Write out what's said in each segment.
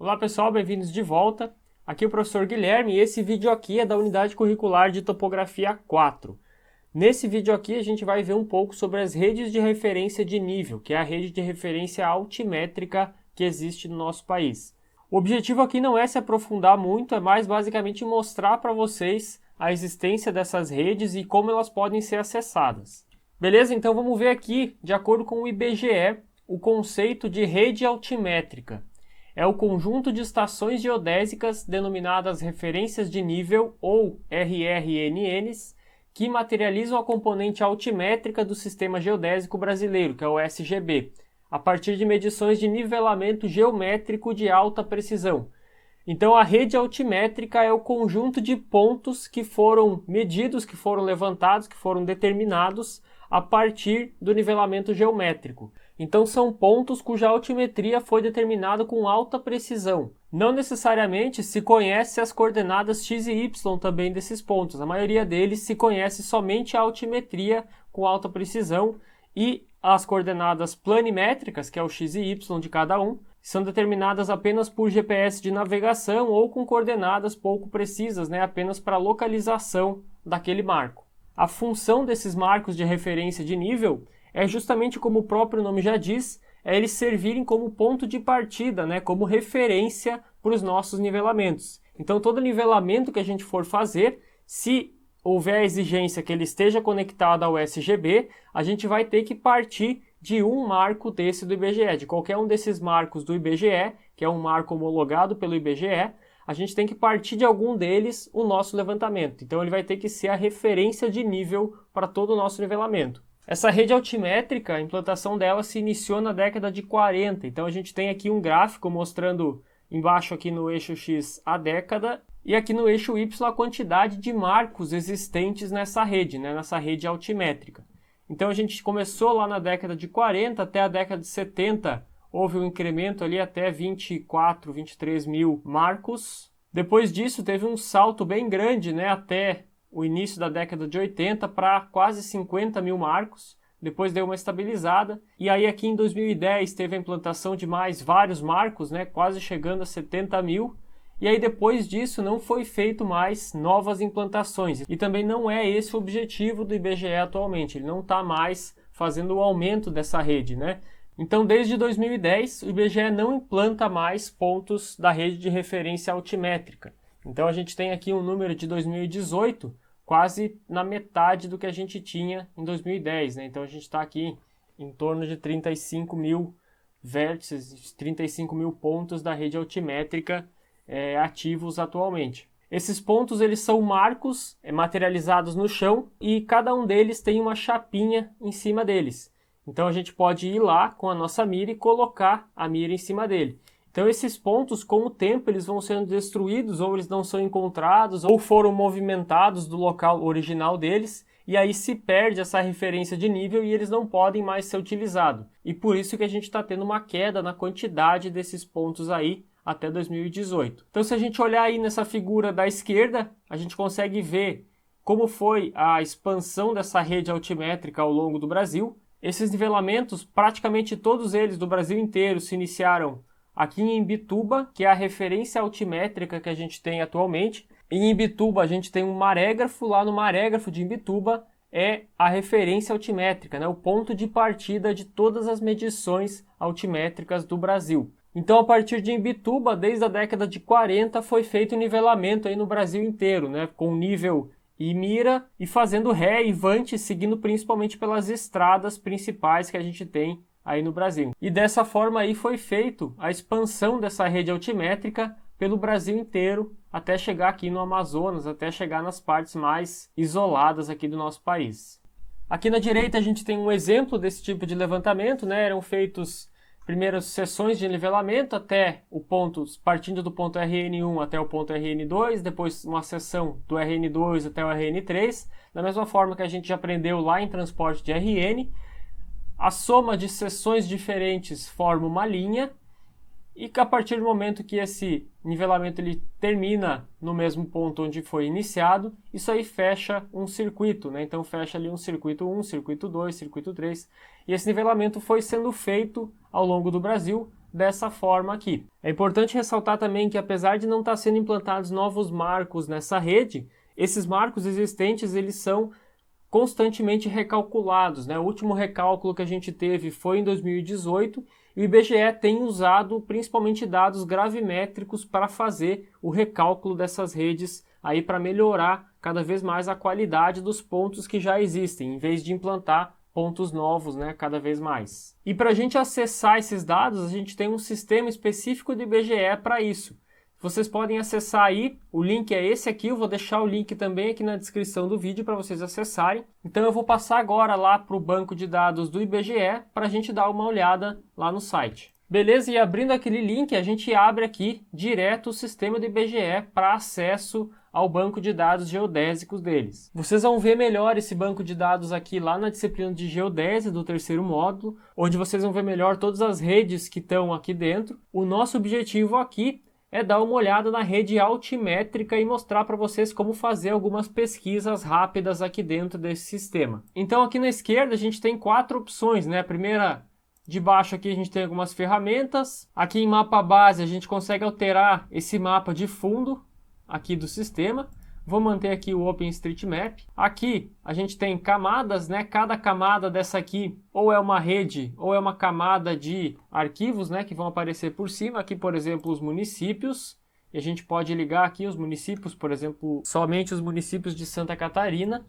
Olá pessoal, bem-vindos de volta. Aqui é o professor Guilherme e esse vídeo aqui é da unidade curricular de Topografia 4. Nesse vídeo aqui a gente vai ver um pouco sobre as redes de referência de nível, que é a rede de referência altimétrica que existe no nosso país. O objetivo aqui não é se aprofundar muito, é mais basicamente mostrar para vocês a existência dessas redes e como elas podem ser acessadas. Beleza? Então vamos ver aqui, de acordo com o IBGE, o conceito de rede altimétrica. É o conjunto de estações geodésicas denominadas referências de nível, ou RRNNs, que materializam a componente altimétrica do Sistema Geodésico Brasileiro, que é o SGB, a partir de medições de nivelamento geométrico de alta precisão. Então, a rede altimétrica é o conjunto de pontos que foram medidos, que foram levantados, que foram determinados a partir do nivelamento geométrico. Então, são pontos cuja altimetria foi determinada com alta precisão. Não necessariamente se conhece as coordenadas x e y também desses pontos. A maioria deles se conhece somente a altimetria com alta precisão e as coordenadas planimétricas, que é o x e y de cada um, são determinadas apenas por GPS de navegação ou com coordenadas pouco precisas, apenas para localização daquele marco. A função desses marcos de referência de nível é justamente como o próprio nome já diz, é eles servirem como ponto de partida, como referência para os nossos nivelamentos. Então todo nivelamento que a gente for fazer, se houver a exigência que ele esteja conectado ao SGB, a gente vai ter que partir de um marco desse do IBGE, de qualquer um desses marcos do IBGE, que é um marco homologado pelo IBGE, a gente tem que partir de algum deles o nosso levantamento. Então ele vai ter que ser a referência de nível para todo o nosso nivelamento. Essa rede altimétrica, a implantação dela se iniciou na década de 40. Então a gente tem aqui um gráfico mostrando embaixo aqui no eixo X a década e aqui no eixo Y a quantidade de marcos existentes nessa rede altimétrica. Então a gente começou lá na década de 40 até a década de 70, houve um incremento ali até 24, 23 mil marcos. Depois disso teve um salto bem grande, até o início da década de 80 para quase 50 mil marcos. Depois deu uma estabilizada. E aí aqui em 2010 teve a implantação de mais vários marcos, quase chegando a 70 mil. E aí depois disso não foi feito mais novas implantações. E também não é esse o objetivo do IBGE atualmente. Ele não está mais fazendo o aumento dessa rede, Então desde 2010 o IBGE não implanta mais pontos da rede de referência altimétrica. Então a gente tem aqui um número de 2018 quase na metade do que a gente tinha em 2010. Então a gente está aqui em torno de 35 mil vértices, 35 mil pontos da rede altimétrica ativos atualmente. Esses pontos eles são marcos materializados no chão e cada um deles tem uma chapinha em cima deles. Então a gente pode ir lá com a nossa mira e colocar a mira em cima dele. Então esses pontos, com o tempo, eles vão sendo destruídos, ou eles não são encontrados, ou foram movimentados do local original deles, e aí se perde essa referência de nível e eles não podem mais ser utilizados. E por isso que a gente está tendo uma queda na quantidade desses pontos aí até 2018. Então se a gente olhar aí nessa figura da esquerda, a gente consegue ver como foi a expansão dessa rede altimétrica ao longo do Brasil. Esses nivelamentos, praticamente todos eles do Brasil inteiro, se iniciaram aqui em Imbituba, que é a referência altimétrica que a gente tem atualmente. Em Imbituba a gente tem um marégrafo, lá no marégrafo de Imbituba é a referência altimétrica, o ponto de partida de todas as medições altimétricas do Brasil. Então a partir de Imbituba, desde a década de 40, foi feito o nivelamento aí no Brasil inteiro, com nível e mira e fazendo ré e vante, seguindo principalmente pelas estradas principais que a gente tem aí no Brasil. E dessa forma aí foi feito a expansão dessa rede altimétrica pelo Brasil inteiro, até chegar aqui no Amazonas, até chegar nas partes mais isoladas aqui do nosso país. Aqui na direita a gente tem um exemplo desse tipo de levantamento, eram feitos primeiras seções de nivelamento até o ponto, partindo do ponto RN1 até o ponto RN2, depois uma seção do RN2 até o RN3, da mesma forma que a gente já aprendeu lá em transporte de RN. A soma de seções diferentes forma uma linha e que a partir do momento que esse nivelamento ele termina no mesmo ponto onde foi iniciado, isso aí fecha um circuito, Então fecha ali um circuito 1, circuito 2, circuito 3. E esse nivelamento foi sendo feito ao longo do Brasil dessa forma aqui. É importante ressaltar também que apesar de não estar sendo implantados novos marcos nessa rede, esses marcos existentes eles são constantemente recalculados, né? O último recálculo que a gente teve foi em 2018 e o IBGE tem usado principalmente dados gravimétricos para fazer o recálculo dessas redes aí para melhorar cada vez mais a qualidade dos pontos que já existem, em vez de implantar pontos novos, né, cada vez mais. E para a gente acessar esses dados, a gente tem um sistema específico do IBGE para isso. Vocês podem acessar aí, o link é esse aqui, eu vou deixar o link também aqui na descrição do vídeo para vocês acessarem. Então eu vou passar agora lá para o banco de dados do IBGE para a gente dar uma olhada lá no site. Beleza? E abrindo aquele link, a gente abre aqui direto o sistema do IBGE para acesso ao banco de dados geodésicos deles. Vocês vão ver melhor esse banco de dados aqui lá na disciplina de Geodésia do terceiro módulo, onde vocês vão ver melhor todas as redes que estão aqui dentro. O nosso objetivo aqui é dar uma olhada na rede altimétrica e mostrar para vocês como fazer algumas pesquisas rápidas aqui dentro desse sistema. Então aqui na esquerda a gente tem 4 opções, né? A primeira de baixo aqui a gente tem algumas ferramentas. Aqui em mapa base a gente consegue alterar esse mapa de fundo aqui do sistema. Vou manter aqui o OpenStreetMap. Aqui a gente tem camadas, né? Cada camada dessa aqui ou é uma rede ou é uma camada de arquivos, né? Que vão aparecer por cima. Aqui, por exemplo, os municípios. E a gente pode ligar aqui os municípios, por exemplo, somente os municípios de Santa Catarina.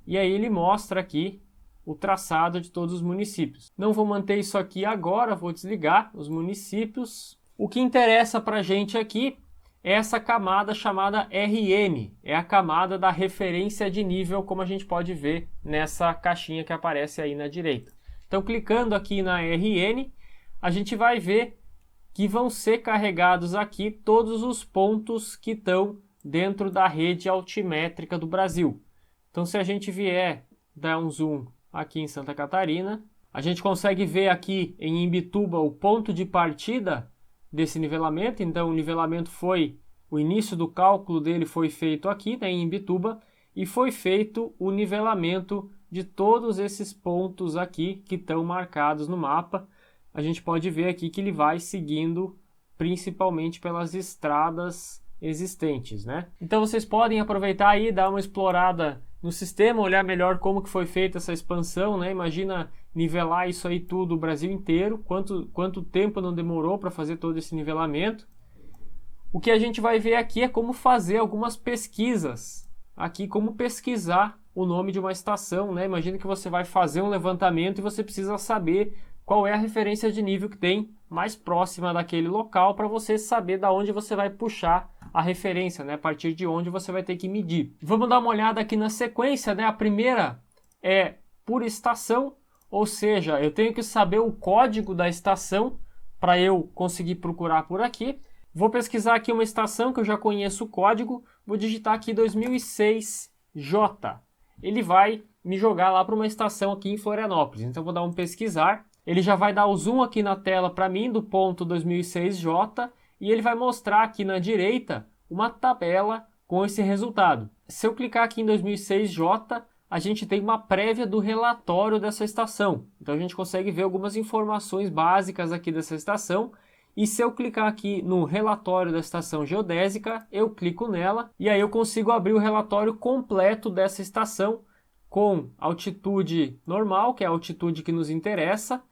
E aí ele mostra aqui o traçado de todos os municípios. Não vou manter isso aqui agora, vou desligar os municípios. O que interessa para a gente aqui é essa camada chamada RN, é a camada da referência de nível, como a gente pode ver nessa caixinha que aparece aí na direita. Então, clicando aqui na RN, a gente vai ver que vão ser carregados aqui todos os pontos que estão dentro da rede altimétrica do Brasil. Então, se a gente vier dar um zoom aqui em Santa Catarina, a gente consegue ver aqui em Imbituba o ponto de partida desse nivelamento. Então o nivelamento o início do cálculo dele foi feito aqui, né, em Imbituba, e foi feito o nivelamento de todos esses pontos aqui que estão marcados no mapa. A gente pode ver aqui que ele vai seguindo principalmente pelas estradas existentes, né? Então vocês podem aproveitar aí e dar uma explorada no sistema, olhar melhor como que foi feita essa expansão, né? Imagina nivelar isso aí tudo, o Brasil inteiro, quanto tempo não demorou para fazer todo esse nivelamento. O que a gente vai ver aqui é como fazer algumas pesquisas, aqui como pesquisar o nome de uma estação, né? Imagina que você vai fazer um levantamento e você precisa saber qual é a referência de nível que tem mais próxima daquele local para você saber da onde você vai puxar a referência, né? A partir de onde você vai ter que medir. Vamos dar uma olhada aqui na sequência, né? A primeira é por estação, ou seja, eu tenho que saber o código da estação para eu conseguir procurar por aqui. Vou pesquisar aqui uma estação que eu já conheço o código, vou digitar aqui 2006J. Ele vai me jogar lá para uma estação aqui em Florianópolis. Então vou dar um pesquisar. Ele já vai dar o zoom aqui na tela para mim do ponto 2006J e ele vai mostrar aqui na direita uma tabela com esse resultado. Se eu clicar aqui em 2006J, a gente tem uma prévia do relatório dessa estação. Então a gente consegue ver algumas informações básicas aqui dessa estação. E se eu clicar aqui no relatório da estação geodésica, eu clico nela e aí eu consigo abrir o relatório completo dessa estação com altitude normal, que é a altitude que nos interessa,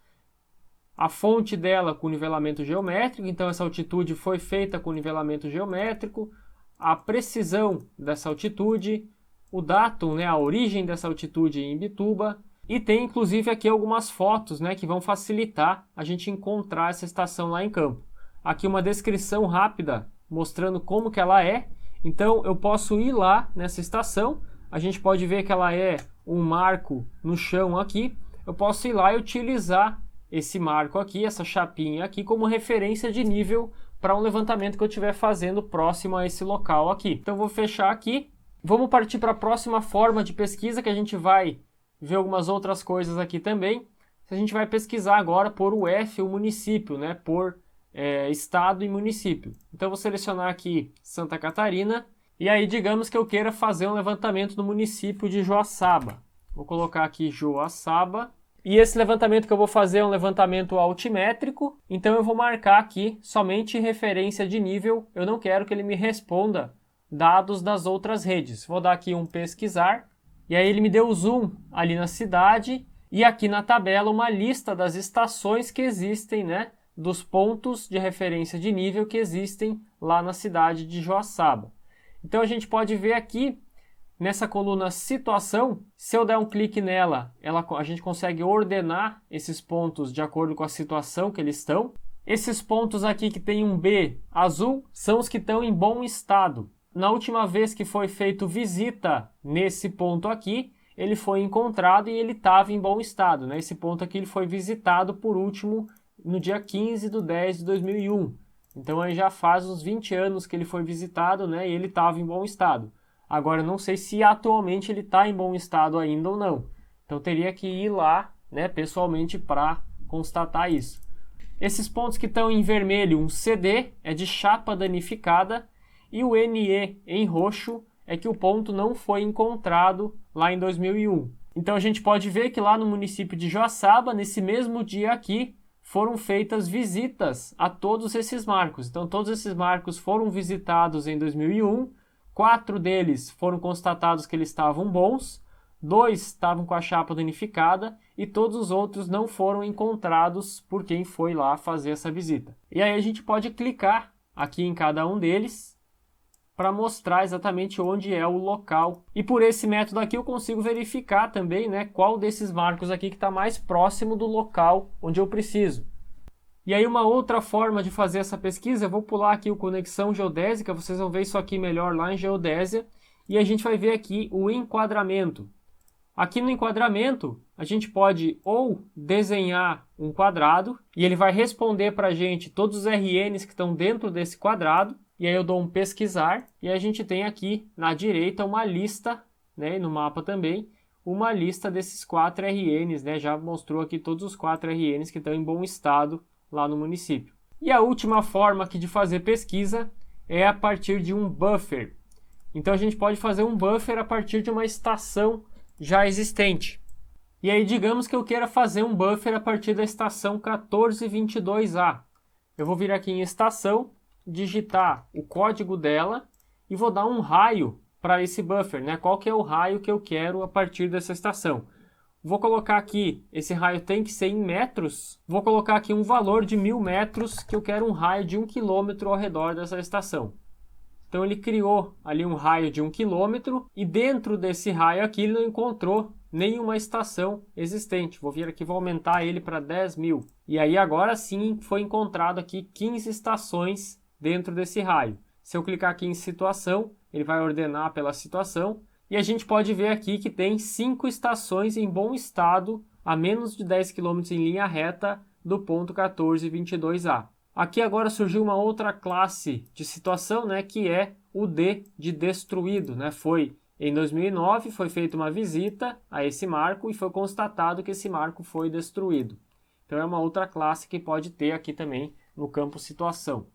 a fonte dela com nivelamento geométrico, então essa altitude foi feita com nivelamento geométrico, a precisão dessa altitude, o datum, né, a origem dessa altitude em Imbituba, e tem inclusive aqui algumas fotos, né, que vão facilitar a gente encontrar essa estação lá em campo. Aqui uma descrição rápida mostrando como que ela é. Então eu posso ir lá nessa estação, a gente pode ver que ela é um marco no chão aqui. Eu posso ir lá e utilizar esse marco aqui, essa chapinha aqui, como referência de nível para um levantamento que eu estiver fazendo próximo a esse local aqui. Então eu vou fechar aqui. Vamos partir para a próxima forma de pesquisa, que a gente vai ver algumas outras coisas aqui também. A gente vai pesquisar agora por UF, o município, né? Por estado e município. Então eu vou selecionar aqui Santa Catarina e aí digamos que eu queira fazer um levantamento no município de Joaçaba. Vou colocar aqui Joaçaba E esse levantamento que eu vou fazer é um levantamento altimétrico, então eu vou marcar aqui somente referência de nível, eu não quero que ele me responda dados das outras redes. Vou dar aqui um pesquisar, e aí ele me deu o zoom ali na cidade, e aqui na tabela uma lista das estações que existem, né, dos pontos de referência de nível que existem lá na cidade de Joaçaba. Então a gente pode ver aqui, nessa coluna situação, se eu der um clique nela, a gente consegue ordenar esses pontos de acordo com a situação que eles estão. Esses pontos aqui que tem um B azul são os que estão em bom estado. Na última vez que foi feito visita nesse ponto aqui, ele foi encontrado e ele estava em bom estado, né? Esse ponto aqui ele foi visitado por último no dia 15/10/2001. Então aí já faz uns 20 anos que ele foi visitado, né? E ele estava em bom estado. Agora, não sei se atualmente ele está em bom estado ainda ou não. Então, teria que ir lá, né, pessoalmente para constatar isso. Esses pontos que estão em vermelho, um CD, é de chapa danificada. E o NE em roxo é que o ponto não foi encontrado lá em 2001. Então, a gente pode ver que lá no município de Joaçaba, nesse mesmo dia aqui, foram feitas visitas a todos esses marcos. Então, todos esses marcos foram visitados em 2001. 4 deles foram constatados que eles estavam bons, 2 estavam com a chapa danificada e todos os outros não foram encontrados por quem foi lá fazer essa visita. E aí a gente pode clicar aqui em cada um deles para mostrar exatamente onde é o local. E por esse método aqui eu consigo verificar também, né, qual desses marcos aqui que está mais próximo do local onde eu preciso. E aí uma outra forma de fazer essa pesquisa, eu vou pular aqui o Conexão Geodésica, vocês vão ver isso aqui melhor lá em Geodésia, e a gente vai ver aqui o enquadramento. Aqui no enquadramento, a gente pode ou desenhar um quadrado, e ele vai responder para a gente todos os RNs que estão dentro desse quadrado, e aí eu dou um pesquisar, e a gente tem aqui na direita uma lista, né, e no mapa também, uma lista desses 4 RNs, né, já mostrou aqui todos os 4 RNs que estão em bom estado lá no município. E a última forma aqui de fazer pesquisa é a partir de um buffer. Então a gente pode fazer um buffer a partir de uma estação já existente. E aí digamos que eu queira fazer um buffer a partir da estação 1422A. Eu vou vir aqui em estação, digitar o código dela e vou dar um raio para esse buffer, né? Qual que é o raio que eu quero a partir dessa estação? Vou colocar aqui, esse raio tem que ser em metros, vou colocar aqui um valor de 1000 metros, que eu quero um raio de 1 km ao redor dessa estação. Então ele criou ali um raio de 1 km e dentro desse raio aqui ele não encontrou nenhuma estação existente. Vou vir aqui, vou aumentar ele para 10.000. E aí agora sim foi encontrado aqui 15 estações dentro desse raio. Se eu clicar aqui em situação, ele vai ordenar pela situação. E a gente pode ver aqui que tem 5 estações em bom estado, a menos de 10 km em linha reta do ponto 1422A. Aqui agora surgiu uma outra classe de situação, né, que é o D de destruído. Né? Em 2009 foi feita uma visita a esse marco e foi constatado que esse marco foi destruído. Então é uma outra classe que pode ter aqui também no campo situação.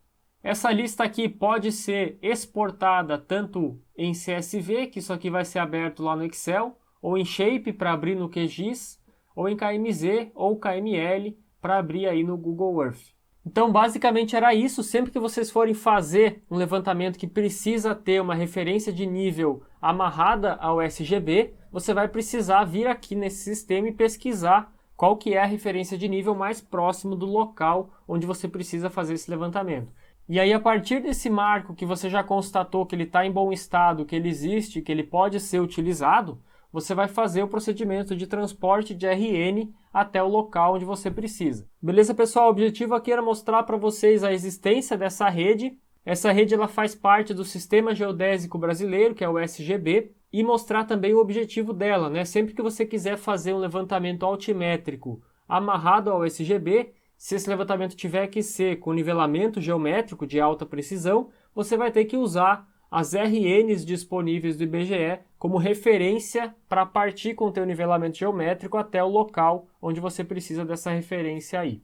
Essa lista aqui pode ser exportada tanto em CSV, que isso aqui vai ser aberto lá no Excel, ou em Shape para abrir no QGIS, ou em KMZ ou KML para abrir aí no Google Earth. Então basicamente era isso. Sempre que vocês forem fazer um levantamento que precisa ter uma referência de nível amarrada ao SGB, você vai precisar vir aqui nesse sistema e pesquisar qual que é a referência de nível mais próximo do local onde você precisa fazer esse levantamento. E aí, a partir desse marco que você já constatou que ele está em bom estado, que ele existe, que ele pode ser utilizado, você vai fazer o procedimento de transporte de RN até o local onde você precisa. Beleza, pessoal? O objetivo aqui era mostrar para vocês a existência dessa rede. Essa rede ela faz parte do Sistema Geodésico Brasileiro, que é o SGB, e mostrar também o objetivo dela, né? Sempre que você quiser fazer um levantamento altimétrico amarrado ao SGB, se esse levantamento tiver que ser com nivelamento geométrico de alta precisão, você vai ter que usar as RNs disponíveis do IBGE como referência para partir com o teu nivelamento geométrico até o local onde você precisa dessa referência aí.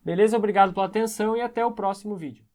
Beleza? Obrigado pela atenção e até o próximo vídeo.